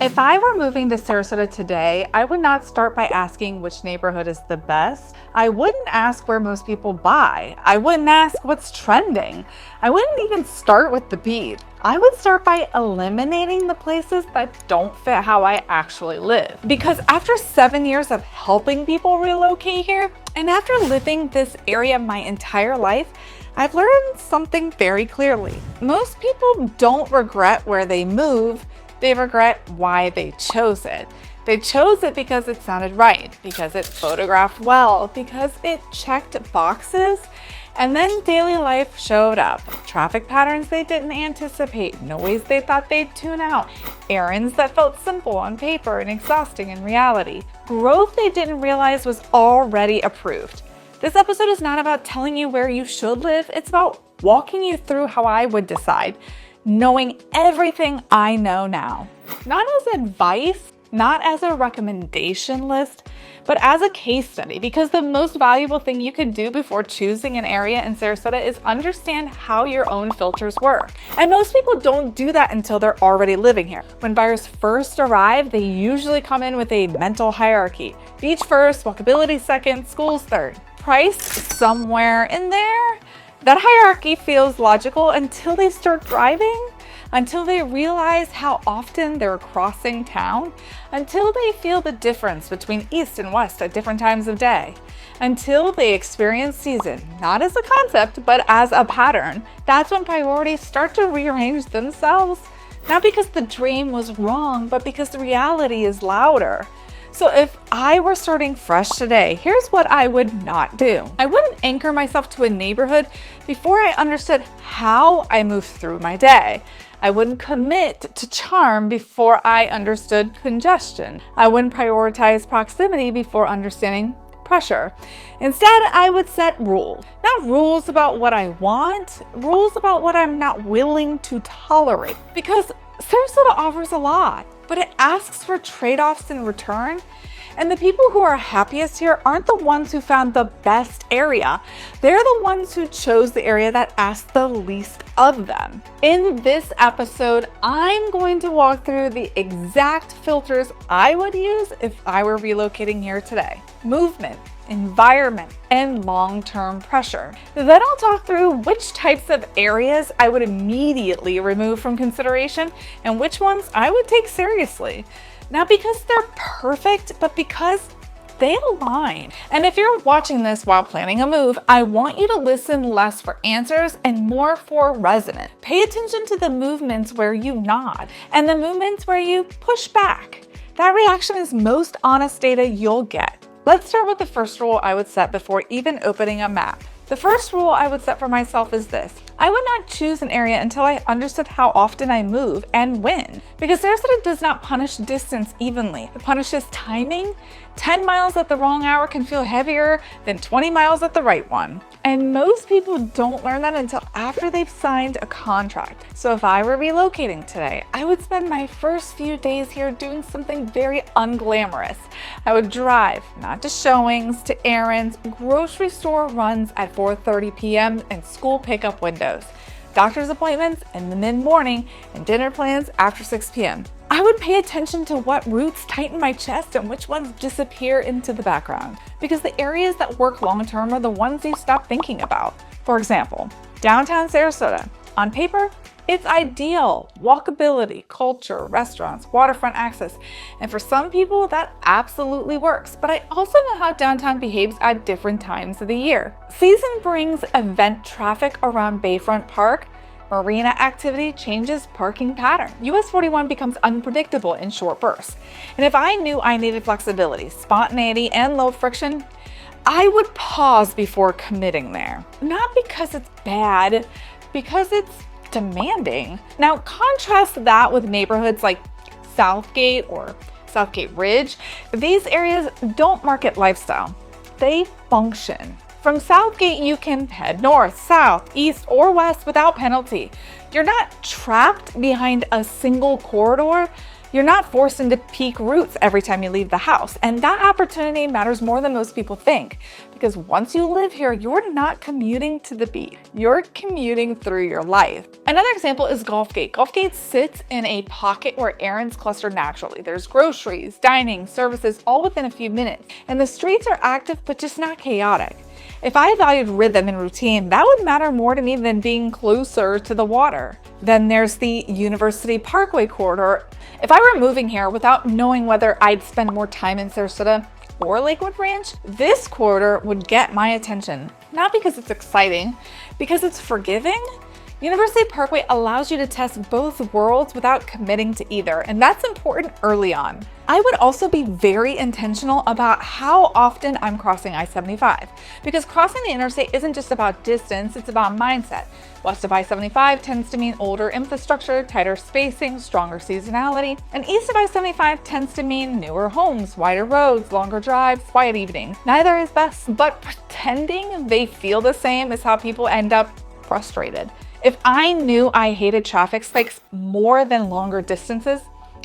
If I were moving to Sarasota today, I would not start by asking which neighborhood is the best. I wouldn't ask where most people buy. I wouldn't ask what's trending. I wouldn't even start with the beat. I would start by eliminating the places that don't fit how I actually live. Because after 7 years of helping people relocate here, and after living this area my entire life, I've learned something very clearly. Most people don't regret where they move. They regret why they chose it. They chose it because it sounded right, because it photographed well, because it checked boxes, and then daily life showed up. Traffic patterns they didn't anticipate, noise they thought they'd tune out, errands that felt simple on paper and exhausting in reality, growth they didn't realize was already approved. This episode is not about telling you where you should live, it's about walking you through how I would decide, knowing everything I know now. Not as advice, not as a recommendation list, but as a case study, because the most valuable thing you can do before choosing an area in Sarasota is understand how your own filters work. And most people don't do that until they're already living here. When buyers first arrive, they usually come in with a mental hierarchy. Beach first, walkability second, schools third. Price somewhere in there. That hierarchy feels logical until they start driving, until they realize how often they're crossing town, until they feel the difference between east and west at different times of day, until they experience season, not as a concept, but as a pattern. That's when priorities start to rearrange themselves, not because the dream was wrong, but because the reality is louder. So if I were starting fresh today, here's what I would not do. I wouldn't anchor myself to a neighborhood before I understood how I moved through my day. I wouldn't commit to charm before I understood congestion. I wouldn't prioritize proximity before understanding pressure. Instead, I would set rules. Not rules about what I want, rules about what I'm not willing to tolerate. Because Sarasota offers a lot, but it asks for trade-offs in return. And the people who are happiest here aren't the ones who found the best area. They're the ones who chose the area that asked the least of them. In this episode, I'm going to walk through the exact filters I would use if I were relocating here today. Movement, environment, and long-term pressure. Then I'll talk through which types of areas I would immediately remove from consideration and which ones I would take seriously. Not because they're perfect, but because they align. And if you're watching this while planning a move, I want you to listen less for answers and more for resonance. Pay attention to the movements where you nod and the movements where you push back. That reaction is most honest data you'll get. Let's start with the first rule I would set before even opening a map. The first rule I would set for myself is this. I would not choose an area until I understood how often I move and when. Because Sarasota does not punish distance evenly. It punishes timing. 10 miles at the wrong hour can feel heavier than 20 miles at the right one. And most people don't learn that until after they've signed a contract. So if I were relocating today, I would spend my first few days here doing something very unglamorous. I would drive, not to showings, to errands, grocery store runs at 4:30 p.m. and school pickup windows, doctor's appointments in the mid-morning, and dinner plans after 6 p.m. I would pay attention to what roots tighten my chest and which ones disappear into the background, because the areas that work long-term are the ones you stop thinking about. For example, downtown Sarasota. On paper, it's ideal. Walkability, culture, restaurants, waterfront access. And for some people, that absolutely works. But I also know how downtown behaves at different times of the year. Season brings event traffic around Bayfront Park. Marina activity changes parking pattern. US 41 becomes unpredictable in short bursts. And if I knew I needed flexibility, spontaneity, and low friction, I would pause before committing there. Not because it's bad, because it's demanding. Now contrast that with neighborhoods like Southgate or Southgate Ridge. These areas don't market lifestyle, they function. From Southgate, you can head north, south, east, or west without penalty. You're not trapped behind a single corridor. You're not forced into peak routes every time you leave the house, and that opportunity matters more than most people think. Because once you live here, you're not commuting to the beach. You're commuting through your life. Another example is Gulfgate. Gulfgate sits in a pocket where errands cluster naturally. There's groceries, dining, services, all within a few minutes. And the streets are active, but just not chaotic. If I valued rhythm and routine, that would matter more to me than being closer to the water. Then there's the University Parkway corridor. If I were moving here without knowing whether I'd spend more time in Sarasota or Lakewood Ranch, this corridor would get my attention. Not because it's exciting, because it's forgiving. University Parkway allows you to test both worlds without committing to either, and that's important early on. I would also be very intentional about how often I'm crossing I-75, because crossing the interstate isn't just about distance, it's about mindset. West of I-75 tends to mean older infrastructure, tighter spacing, stronger seasonality, and east of I-75 tends to mean newer homes, wider roads, longer drives, quiet evenings. Neither is best, but pretending they feel the same is how people end up frustrated. If I knew I hated traffic spikes more than longer distances,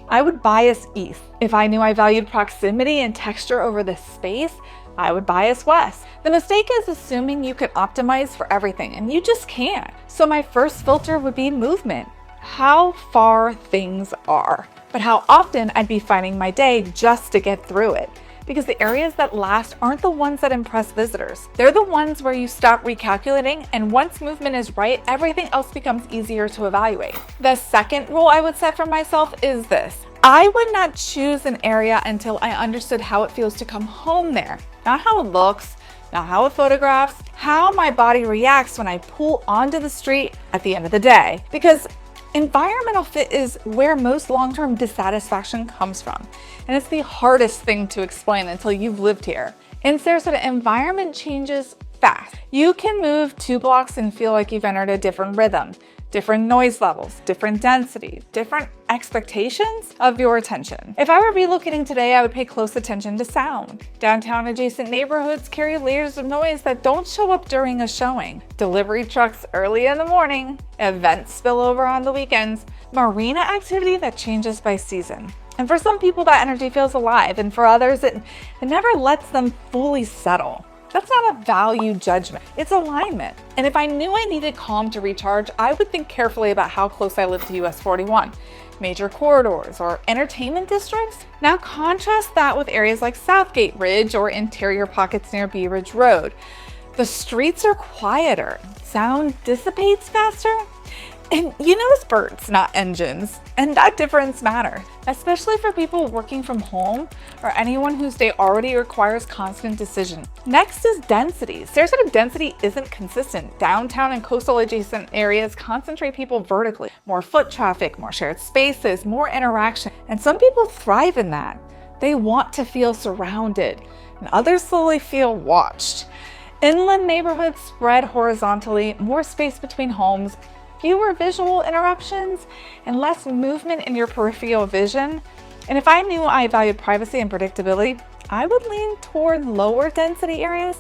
I would bias east. If I knew I valued proximity and texture over the space, I would bias west. The mistake is assuming you can optimize for everything, and you just can't. So my first filter would be movement. How far things are, but how often I'd be finding my day just to get through it. Because the areas that last aren't the ones that impress visitors. They're the ones where you stop recalculating, and once movement is right, everything else becomes easier to evaluate. The second rule I would set for myself is this. I would not choose an area until I understood how it feels to come home there. Not how it looks, not how it photographs, how my body reacts when I pull onto the street at the end of the day. Because environmental fit is where most long-term dissatisfaction comes from, and it's the hardest thing to explain until you've lived here. In Sarasota, environment changes fast. You can move 2 blocks and feel like you've entered a different rhythm, different noise levels, different density, different expectations of your attention. If I were relocating today, I would pay close attention to sound. Downtown adjacent neighborhoods carry layers of noise that don't show up during a showing. Delivery trucks early in the morning, events spill over on the weekends, marina activity that changes by season. And for some people, that energy feels alive, and for others, it never lets them fully settle. That's not a value judgment, it's alignment. And if I knew I needed calm to recharge, I would think carefully about how close I live to US 41, major corridors, or entertainment districts. Now contrast that with areas like Southgate Ridge or interior pockets near Bee Ridge Road. The streets are quieter, sound dissipates faster, and you notice birds, not engines, and that difference matters, especially for people working from home or anyone whose day already requires constant decision. Next is density. Sarasota density isn't consistent. Downtown and coastal adjacent areas concentrate people vertically. More foot traffic, more shared spaces, more interaction, and some people thrive in that. They want to feel surrounded, and others slowly feel watched. Inland neighborhoods spread horizontally, more space between homes, fewer visual interruptions, and less movement in your peripheral vision. And if I knew I valued privacy and predictability, I would lean toward lower density areas.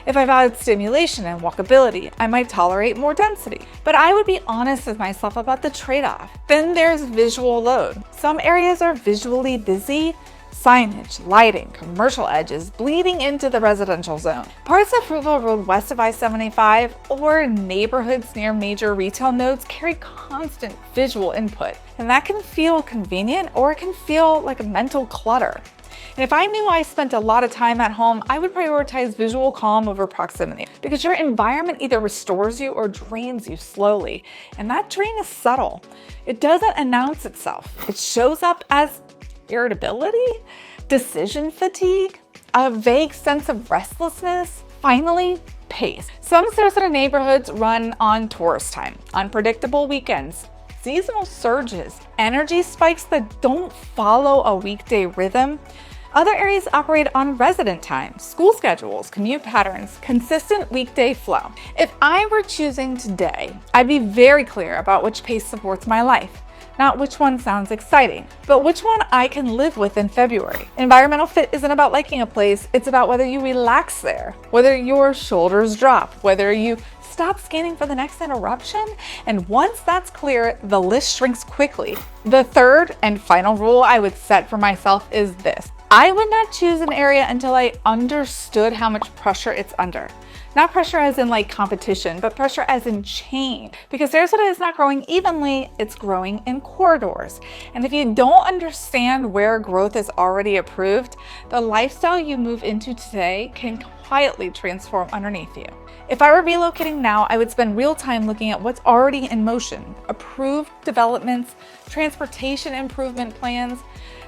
If I valued stimulation and walkability, I might tolerate more density. But I would be honest with myself about the trade-off. Then there's visual load. Some areas are visually busy, signage, lighting, commercial edges bleeding into the residential zone. Parts of Fruitville Road west of I-75 or neighborhoods near major retail nodes carry constant visual input, and that can feel convenient or it can feel like a mental clutter. And if I knew I spent a lot of time at home, I would prioritize visual calm over proximity, because your environment either restores you or drains you slowly, and that drain is subtle. It doesn't announce itself. It shows up as irritability, decision fatigue, a vague sense of restlessness, finally, pace. Some Sarasota neighborhoods run on tourist time, unpredictable weekends, seasonal surges, energy spikes that don't follow a weekday rhythm. Other areas operate on resident time, school schedules, commute patterns, consistent weekday flow. If I were choosing today, I'd be very clear about which pace supports my life. Not which one sounds exciting, but which one I can live with in February. Environmental fit isn't about liking a place, it's about whether you relax there, whether your shoulders drop, whether you stop scanning for the next interruption. And once that's clear, the list shrinks quickly. The third and final rule I would set for myself is this. I would not choose an area until I understood how much pressure it's under. Not pressure as in like competition, but pressure as in change. Because Sarasota is not growing evenly, it's growing in corridors. And if you don't understand where growth is already approved, the lifestyle you move into today can quietly transform underneath you. If I were relocating now, I would spend real time looking at what's already in motion, approved developments, transportation improvement plans,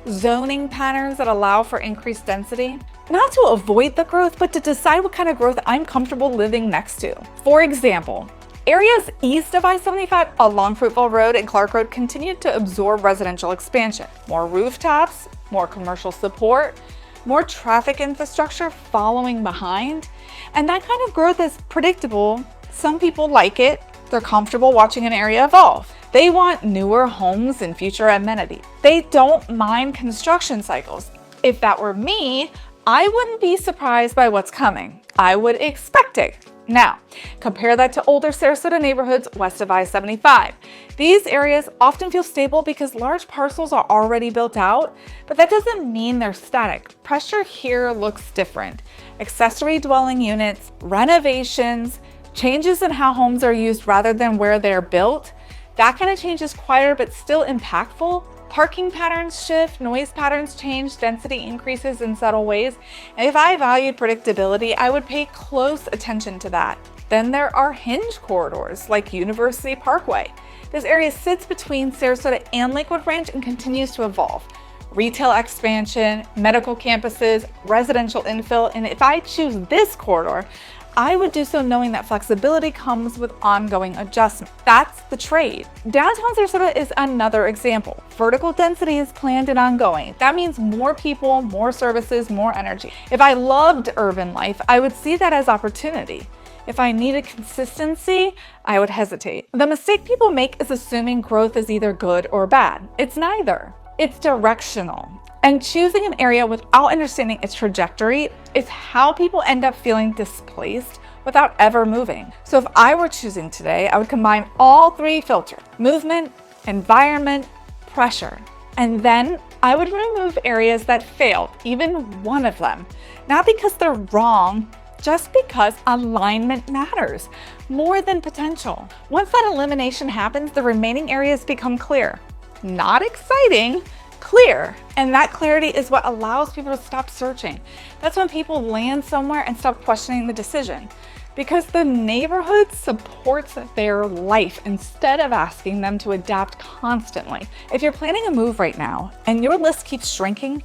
zoning patterns that allow for increased density, not to avoid the growth, but to decide what kind of growth I'm comfortable living next to. For example, areas east of I-75 along Fruitville Road and Clark Road continued to absorb residential expansion. More rooftops, more commercial support, more traffic infrastructure following behind. And that kind of growth is predictable. Some people like it. They're comfortable watching an area evolve. They want newer homes and future amenities. They don't mind construction cycles. If that were me, I wouldn't be surprised by what's coming. I would expect it. Now, compare that to older Sarasota neighborhoods west of I-75. These areas often feel stable because large parcels are already built out, but that doesn't mean they're static. Pressure here looks different. Accessory dwelling units, renovations, changes in how homes are used rather than where they're built. That kind of change is quieter but still impactful. Parking patterns shift, noise patterns change, density increases in subtle ways. And if I valued predictability, I would pay close attention to that. Then there are hinge corridors like University Parkway. This area sits between Sarasota and Lakewood Ranch and continues to evolve. Retail expansion, medical campuses, residential infill, and if I choose this corridor, I would do so knowing that flexibility comes with ongoing adjustment. That's the trade. Downtown Sarasota is another example. Vertical density is planned and ongoing. That means more people, more services, more energy. If I loved urban life, I would see that as opportunity. If I needed consistency, I would hesitate. The mistake people make is assuming growth is either good or bad. It's neither. It's directional. And choosing an area without understanding its trajectory is how people end up feeling displaced without ever moving. So if I were choosing today, I would combine all three filters: movement, environment, pressure. And then I would remove areas that failed, even one of them. Not because they're wrong, just because alignment matters more than potential. Once that elimination happens, the remaining areas become clear. Not exciting, clear. And that clarity is what allows people to stop searching. That's when people land somewhere and stop questioning the decision, because the neighborhood supports their life instead of asking them to adapt constantly. If you're planning a move right now and your list keeps shrinking,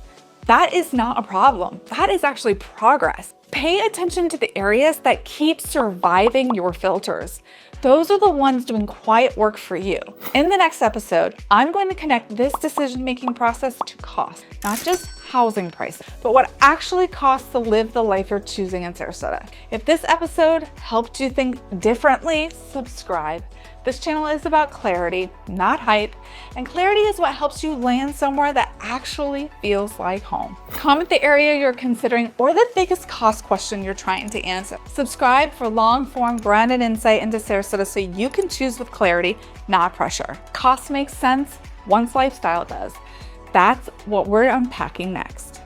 that is not a problem. That is actually progress. Pay attention to the areas that keep surviving your filters. Those are the ones doing quiet work for you. In the next episode, I'm going to connect this decision-making process to cost, not just housing price, but what actually costs to live the life you're choosing in Sarasota. If this episode helped you think differently, subscribe. This channel is about clarity, not hype, and clarity is what helps you land somewhere that actually feels like home. Comment the area you're considering or the biggest cost question you're trying to answer. Subscribe for long-form grounded insight into Sarasota so you can choose with clarity, not pressure. Cost makes sense once lifestyle does. That's what we're unpacking next.